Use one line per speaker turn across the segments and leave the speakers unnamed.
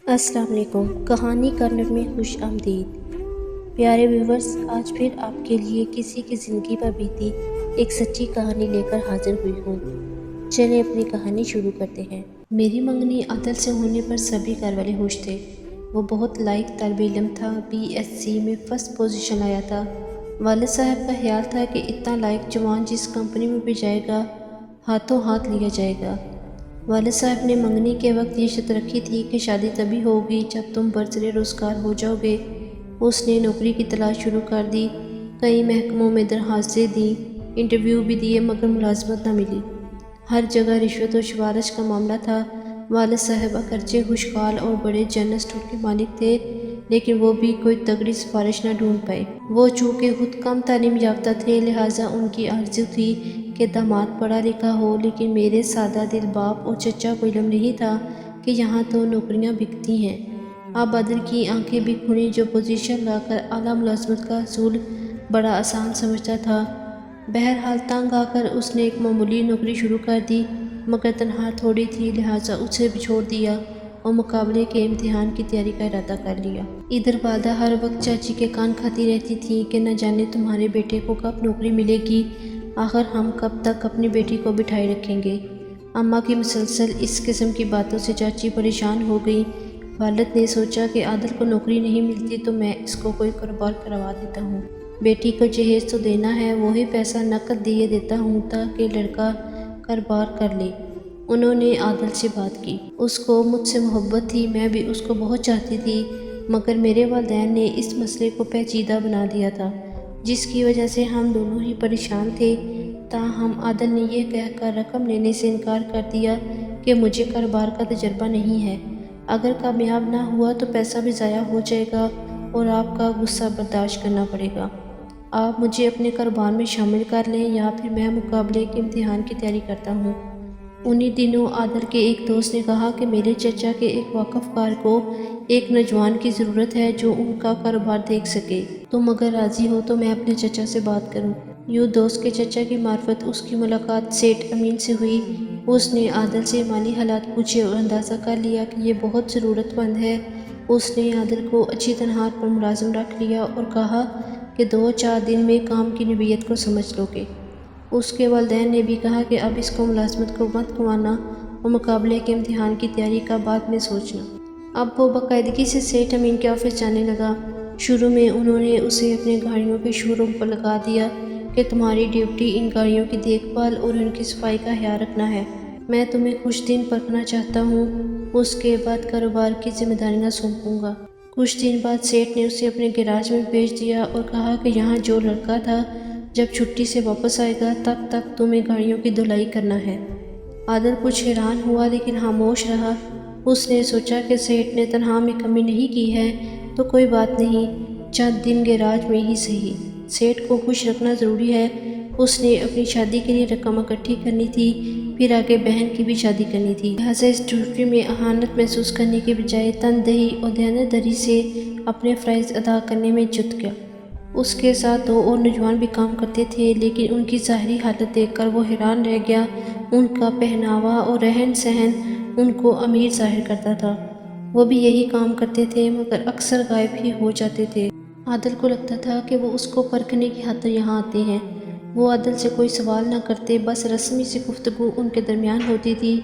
السلام علیکم۔ کہانی کارنر میں خوش آمدید۔ پیارے ویورز، آج پھر آپ کے لیے کسی کی زندگی پر بیتی ایک سچی کہانی لے کر حاضر ہوئی ہوں۔ چلیں اپنی کہانی شروع کرتے ہیں۔ میری منگنی عادل سے ہونے پر سبھی گھر والے خوش تھے۔ وہ بہت لائق طالب علم تھا، BSc میں فرسٹ پوزیشن لایا تھا۔ والد صاحب کا خیال تھا کہ اتنا لائق جوان جس کمپنی میں بھی جائے گا ہاتھوں ہاتھ لیا جائے گا۔ والد صاحب نے منگنی کے وقت یہ شرط رکھی تھی کہ شادی تبھی ہوگی جب تم برسر روزگار ہو جاؤ گے۔ اس نے نوکری کی تلاش شروع کر دی، کئی محکموں میں درخواستیں دیں، انٹرویو بھی دیے، مگر ملازمت نہ ملی۔ ہر جگہ رشوت و سفارش کا معاملہ تھا۔ والد صاحب اگرچہ خوشحال اور بڑے جنرل اسٹور کے مالک تھے، لیکن وہ بھی کوئی تگڑی سفارش نہ ڈھونڈ پائے۔ وہ چونکہ خود کم تعلیم یافتہ تھے، لہٰذا ان کی آرزو تھی کہ داماد پڑھا لکھا ہو، لیکن میرے سادہ دل باپ اور چچا کو علم نہیں تھا کہ یہاں تو نوکریاں بکتی ہیں۔ اب عادل کی آنکھیں بھی کھلیں، جو پوزیشن لا کر اعلیٰ ملازمت کا حصول بڑا آسان سمجھتا تھا۔ بہرحال تنگ آ کر اس نے ایک معمولی نوکری شروع کر دی، مگر تنخواہ تھوڑی تھی، لہٰذا اسے بھی چھوڑ دیا اور مقابلے کے امتحان کی تیاری کا ارادہ کر لیا۔ ادھر والدہ ہر وقت چاچی کے کان کھاتی رہتی تھیں کہ نہ جانے تمہارے بیٹے کو کب نوکری ملے گی، آخر ہم کب تک اپنی بیٹی کو بٹھائے رکھیں گے۔ اماں کی مسلسل اس قسم کی باتوں سے چاچی پریشان ہو گئی۔ والد نے سوچا کہ عادل کو نوکری نہیں ملتی تو میں اس کو کوئی کاروبار کروا دیتا ہوں۔ بیٹی کو جہیز تو دینا ہے، وہی پیسہ نقد دیے دیتا ہوں تاکہ لڑکا کاروبار کر لے۔ انہوں نے عادل سے بات کی۔ اس کو مجھ سے محبت تھی، میں بھی اس کو بہت چاہتی تھی، مگر میرے والدین نے اس مسئلے کو پیچیدہ بنا دیا تھا، جس کی وجہ سے ہم دونوں ہی پریشان تھے۔ تاہم عادل نے یہ کہہ کر رقم لینے سے انکار کر دیا کہ مجھے کاروبار کا تجربہ نہیں ہے، اگر کامیاب نہ ہوا تو پیسہ بھی ضائع ہو جائے گا اور آپ کا غصہ برداشت کرنا پڑے گا۔ آپ مجھے اپنے کاروبار میں شامل کر لیں یا پھر میں مقابلے کے امتحان کی تیاری کرتا ہوں۔ انہی دنوں عادل کے ایک دوست نے کہا کہ میرے چچا کے ایک واقف کار کو ایک نوجوان کی ضرورت ہے جو ان کا کاروبار دیکھ سکے۔ تم اگر راضی ہو تو میں اپنے چچا سے بات کروں۔ یوں دوست کے چچا کی معرفت اس کی ملاقات سیٹھ امین سے ہوئی۔ اس نے عادل سے مالی حالات پوچھے اور اندازہ کر لیا کہ یہ بہت ضرورت مند ہے۔ اس نے عادل کو اچھی تنخواہ پر ملازم رکھ لیا اور کہا کہ 2-4 دن میں کام کی نوعیت کو سمجھ لو گے۔ اس کے والدین نے بھی کہا کہ اب اس کو ملازمت کو مت گنوانا اور مقابلے کے امتحان کی تیاری کا بعد میں سوچنا۔ اب وہ باقاعدگی سے سیٹھ امین کے آفس جانے لگا۔ شروع میں انہوں نے اسے اپنے گاڑیوں کے شو روم پر لگا دیا کہ تمہاری ڈیوٹی ان گاڑیوں کی دیکھ بھال اور ان کی صفائی کا خیال رکھنا ہے، میں تمہیں کچھ دن پرکھنا چاہتا ہوں، اس کے بعد کاروبار کی ذمہ داریاں سونپوں گا۔ کچھ دن بعد سیٹھ نے اسے اپنے گیراج میں بھیج دیا اور کہا کہ یہاں جو لڑکا تھا جب چھٹی سے واپس آئے گا تب تک تمہیں گاڑیوں کی دھلائی کرنا ہے۔ عادل کچھ حیران ہوا لیکن خاموش رہا۔ اس نے سوچا کہ سیٹھ نے تنخواہ میں کمی نہیں کی ہے تو کوئی بات نہیں، چند دن گیراج میں ہی صحیح، سیٹھ کو خوش رکھنا ضروری ہے۔ اس نے اپنی شادی کے لیے رقم اکٹھی کرنی تھی، پھر آگے بہن کی بھی شادی کرنی تھی، لہٰذا اس ڈیوٹی میں اہانت محسوس کرنے کے بجائے تندہی اور دیانتداری سے اپنے فرائض ادا کرنے میں جٹ گیا۔ اس کے ساتھ 2 اور نوجوان بھی کام کرتے تھے، لیکن ان کی ظاہری حالت دیکھ کر وہ حیران رہ گیا۔ ان کا پہناوا اور رہن سہن ان کو امیر ظاہر کرتا تھا۔ وہ بھی یہی کام کرتے تھے، مگر اکثر غائب ہی ہو جاتے تھے۔ عادل کو لگتا تھا کہ وہ اس کو پرکھنے کی خاطر یہاں آتے ہیں۔ وہ عادل سے کوئی سوال نہ کرتے، بس رسمی سی گفتگو ان کے درمیان ہوتی تھی۔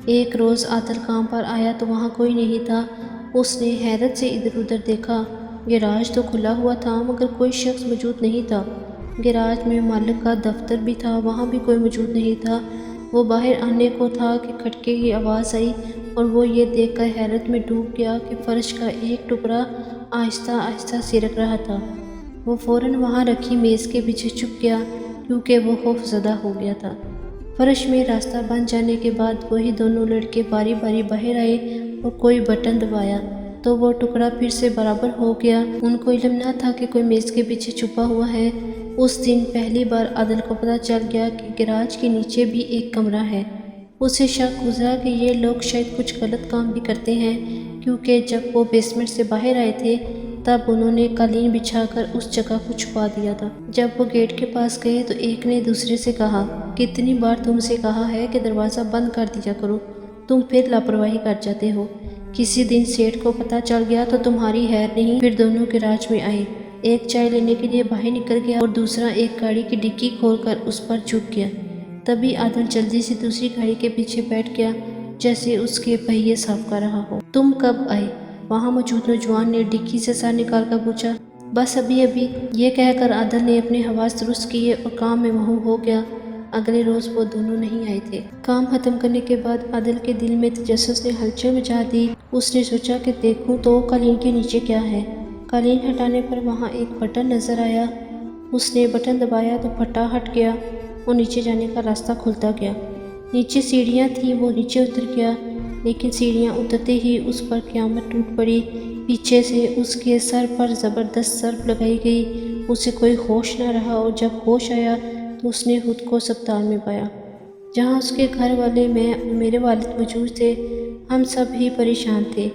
ایک روز عادل کام پر آیا تو وہاں کوئی نہیں تھا۔ اس نے حیرت سے ادھر ادھر دیکھا۔ گیراج تو کھلا ہوا تھا مگر کوئی شخص موجود نہیں تھا۔ گیراج میں مالک کا دفتر بھی تھا، وہاں بھی کوئی موجود نہیں تھا۔ وہ باہر آنے کو تھا کہ کھٹکے کی آواز آئی اور وہ یہ دیکھ کر حیرت میں ڈوب گیا کہ فرش کا ایک ٹکڑا آہستہ آہستہ سرک رہا تھا۔ وہ فوراً وہاں رکھی میز کے پیچھے چھپ گیا کیونکہ وہ خوف زدہ ہو گیا تھا۔ فرش میں راستہ بن جانے کے بعد وہی دونوں لڑکے باری باری باہر آئے اور کوئی بٹن دبایا تو وہ ٹکڑا پھر سے برابر ہو گیا۔ ان کو علم نہ تھا کہ کوئی میز کے پیچھے چھپا ہوا ہے۔ اس دن پہلی بار عادل کو پتہ چل گیا کہ گیراج کے نیچے بھی ایک کمرہ ہے۔ اسے شک گزرا کہ یہ لوگ شاید کچھ غلط کام بھی کرتے ہیں، کیونکہ جب وہ بیسمنٹ سے باہر آئے تھے تب انہوں نے قالین بچھا کر اس جگہ کو چھپا دیا تھا۔ جب وہ گیٹ کے پاس گئے تو ایک نے دوسرے سے کہا، کتنی بار تم سے کہا ہے کہ دروازہ بند کر دیا کرو، تم پھر لاپرواہی کر جاتے ہو۔ کسی دن سیٹھ کو پتہ چل گیا تو تمہاری خیر نہیں۔ پھر دونوں گراج میں آئے، ایک چائے لینے کے لیے باہر نکل گیا اور دوسرا ایک گاڑی کی ڈگی کھول کر اس پر جھک گیا۔ تبھی عادل جلدی سے دوسری گاڑی کے پیچھے بیٹھ گیا جیسے اس کے پہیے صاف کر رہا ہو۔ تم کب آئے؟ وہاں موجود نوجوان نے ڈگی سے سر نکال کر پوچھا۔ بس ابھی۔ یہ کہہ کر عادل نے اپنے حواس درست کیے اور کام میں مصروف ہو گیا۔ اگلے روز وہ دونوں نہیں آئے تھے۔ کام ختم کرنے کے بعد عادل کے دل میں تجسس نے ہلچل مچا دی۔ اس نے سوچا کہ دیکھوں تو قالین کے نیچے کیا ہے۔ قالین ہٹانے پر وہاں ایک بٹن نظر آیا۔ اس نے بٹن دبایا تو پھٹا ہٹ گیا اور نیچے جانے کا راستہ کھلتا گیا۔ نیچے سیڑھیاں تھیں، وہ نیچے اتر گیا، لیکن سیڑھیاں اترتے ہی اس پر قیامت ٹوٹ پڑی۔ پیچھے سے اس کے سر پر زبردست ضرب لگائی گئی۔ اسے کوئی ہوش نہ رہا اور جب ہوش آیا تو اس نے خود کو اسپتال میں پایا، جہاں اس کے گھر والے، میں اور میرے والد موجود تھے۔ ہم سب ہی پریشان تھے۔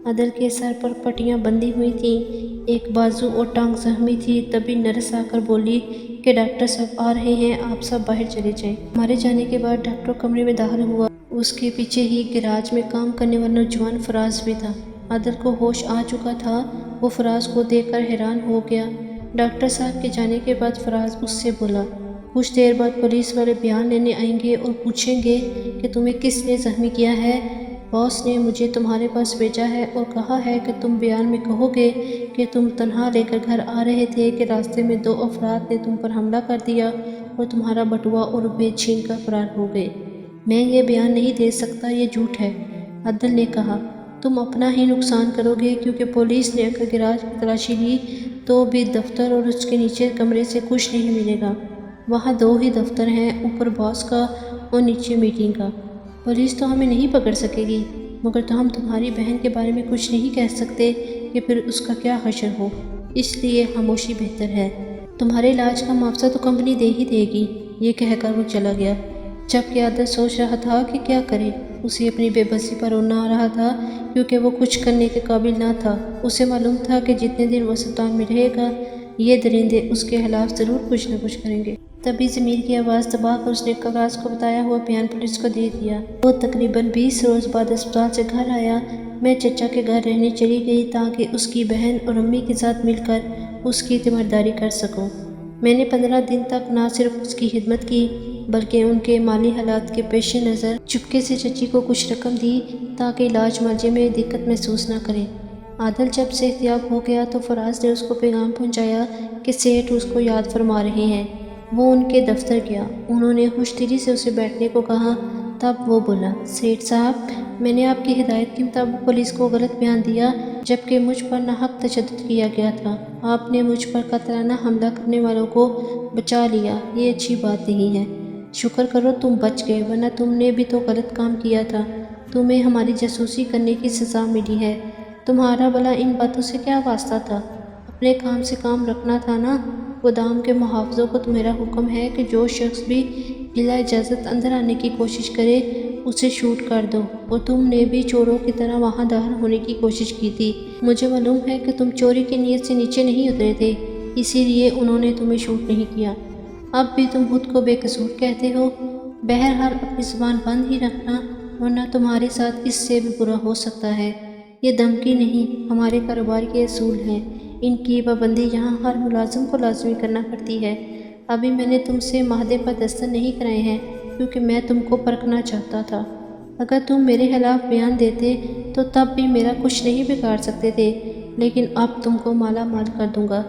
عادل کے سر پر پٹیاں بندھی ہوئی تھیں، ایک بازو اور ٹانگ زخمی تھی۔ تبھی نرس آ کر بولی کہ ڈاکٹر صاحب آ رہے ہیں، آپ سب باہر چلے جائیں۔ ہمارے جانے کے بعد ڈاکٹر کمرے میں داخل ہوا۔ اس کے پیچھے ہی گراج میں کام کرنے والا نوجوان فراز بھی تھا۔ عادل کو ہوش آ چکا تھا، وہ فراز کو دیکھ کر حیران ہو گیا۔ ڈاکٹر صاحب کے جانے کے بعد فراز اس سے بولا، کچھ دیر بعد پولیس والے بیان لینے آئیں گے اور پوچھیں گے کہ تمہیں کس نے زخمی کیا ہے۔ باس نے مجھے تمہارے پاس بھیجا ہے اور کہا ہے کہ تم بیان میں کہو گے کہ تم تنہا لے کر گھر آ رہے تھے کہ راستے میں 2 افراد نے تم پر حملہ کر دیا اور تمہارا بٹوا اور روپے چھین کر فرار ہو گئے۔ میں یہ بیان نہیں دے سکتا، یہ جھوٹ ہے۔ عادل نے کہا، تم اپنا ہی نقصان کرو گے، کیونکہ پولیس نے اگر گراج میں تلاشی لی تو بھی دفتر اور اس کے نیچے کمرے سے کچھ نہیں ملے گا۔ وہاں 2 ہی دفتر ہیں، اوپر باس کا اور نیچے میٹنگ کا۔ پولیس تو ہمیں نہیں پکڑ سکے گی، مگر تو ہم تمہاری بہن کے بارے میں کچھ نہیں کہہ سکتے کہ پھر اس کا کیا حشر ہو، اس لیے خاموشی بہتر ہے۔ تمہارے علاج کا معاوضہ تو کمپنی دے ہی دے گی۔ یہ کہہ کر وہ چلا گیا، جبکہ عادل سوچ رہا تھا کہ کیا کرے۔ اسے اپنی بے بسی پر رونا آ رہا تھا، کیونکہ وہ کچھ کرنے کے قابل نہ تھا۔ اسے معلوم تھا کہ جتنے دن وہ اسپتال میں رہے گا، یہ درندے اس کے خلاف ضرور کچھ نہ کچھ کریں گے۔ تبھی ضمیر کی آواز دبا کر اس نے فراز کو بتایا ہوا بیان پولیس کو دے دیا۔ وہ تقریباً 20 روز بعد اسپتال سے گھر آیا۔ میں چچا کے گھر رہنے چلی گئی تاکہ اس کی بہن اور امی کے ساتھ مل کر اس کی تیمارداری کر سکوں۔ میں نے 15 دن تک نہ صرف اس کی خدمت کی، بلکہ ان کے مالی حالات کے پیش نظر چپکے سے چچی کو کچھ رقم دی تاکہ علاج معالجے میں دقت محسوس نہ کریں۔ عادل جب صحتیاب ہو گیا تو فراز نے اس کو پیغام پہنچایا کہ سیٹھ اس کو یاد فرما رہے ہیں۔ وہ ان کے دفتر گیا، انہوں نے خوش دلی سے اسے بیٹھنے کو کہا۔ تب وہ بولا، سیٹھ صاحب، میں نے آپ کی ہدایت کے مطابق پولیس کو غلط بیان دیا، جبکہ مجھ پر ناحق تشدد کیا گیا تھا۔ آپ نے مجھ پر قاتلانہ حملہ کرنے والوں کو بچا لیا، یہ اچھی بات نہیں ہے۔ شکر کرو تم بچ گئے، ورنہ تم نے بھی تو غلط کام کیا تھا۔ تمہیں ہماری جاسوسی کرنے کی سزا ملی ہے۔ تمہارا بھلا ان باتوں سے کیا واسطہ تھا؟ اپنے کام سے کام رکھنا تھا نا۔ گودام کے محافظوں کو تو میرا حکم ہے کہ جو شخص بھی بلا اجازت اندر آنے کی کوشش کرے اسے شوٹ کر دو، اور تم نے بھی چوروں کی طرح وہاں داخل ہونے کی کوشش کی تھی۔ مجھے معلوم ہے کہ تم چوری کی نیت سے نیچے نہیں اترے تھے، اسی لیے انہوں نے تمہیں شوٹ نہیں کیا۔ اب بھی تم خود کو بے قصور کہتے ہو۔ بہرحال اپنی زبان بند ہی رکھنا، ورنہ تمہارے ساتھ اس سے بھی برا ہو سکتا ہے۔ یہ دھمکی نہیں، ہمارے کاروبار کے اصول ہیں، ان کی پابندی یہاں ہر ملازم کو لازمی کرنا پڑتی ہے۔ ابھی میں نے تم سے معاہدے پر دستخط نہیں کرائے ہیں، کیونکہ میں تم کو پرکھنا چاہتا تھا۔ اگر تم میرے خلاف بیان دیتے تو تب بھی میرا کچھ نہیں بگاڑ سکتے تھے، لیکن اب تم کو مالا مال کر دوں گا۔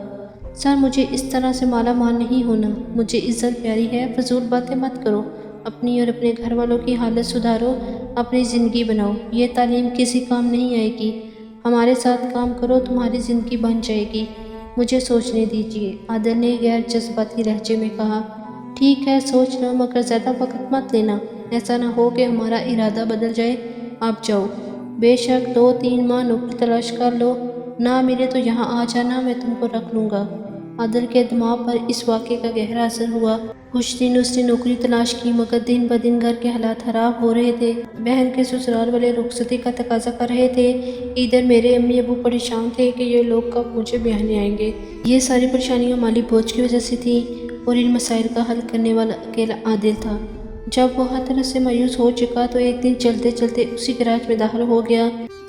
سر، مجھے اس طرح سے مالا مال نہیں ہونا، مجھے عزت پیاری ہے، فضول باتیں مت کرو، اپنی اور اپنے گھر والوں کی حالت سدھارو، اپنی زندگی بناؤ۔ یہ تعلیم کسی کام نہیں آئے گی، ہمارے ساتھ کام کرو، تمہاری زندگی بن جائے گی۔ مجھے سوچنے دیجیے، عادل نے غیر جذباتی لہجے میں کہا۔ ٹھیک ہے، سوچ لو، مگر زیادہ وقت مت لینا، ایسا نہ ہو کہ ہمارا ارادہ بدل جائے۔ آپ جاؤ، بے شک 2-3 ماہ نوکری تلاش کر لو، نہ ملے تو یہاں آ جانا، میں تم کو رکھ لوں گا۔ عادل کے دماغ پر اس واقعے کا گہرا اثر ہوا۔ کچھ دن اس نے نوکری تلاش کی، مگر دن بدن گھر کے حالات خراب ہو رہے تھے۔ بہن کے سسرال والے رخصتی کا تقاضا کر رہے تھے، ادھر میرے امی ابو پریشان تھے کہ یہ لوگ کب مجھے بیانے آئیں گے۔ یہ ساری پریشانیاں مالی بوجھ کی وجہ سے تھیں، اور ان مسائل کا حل کرنے والا اکیلا عادل تھا۔ جب وہ ہر طرح سے مایوس ہو چکا تو ایک دن چلتے چلتے اسی گراج میں داخل ہو گیا۔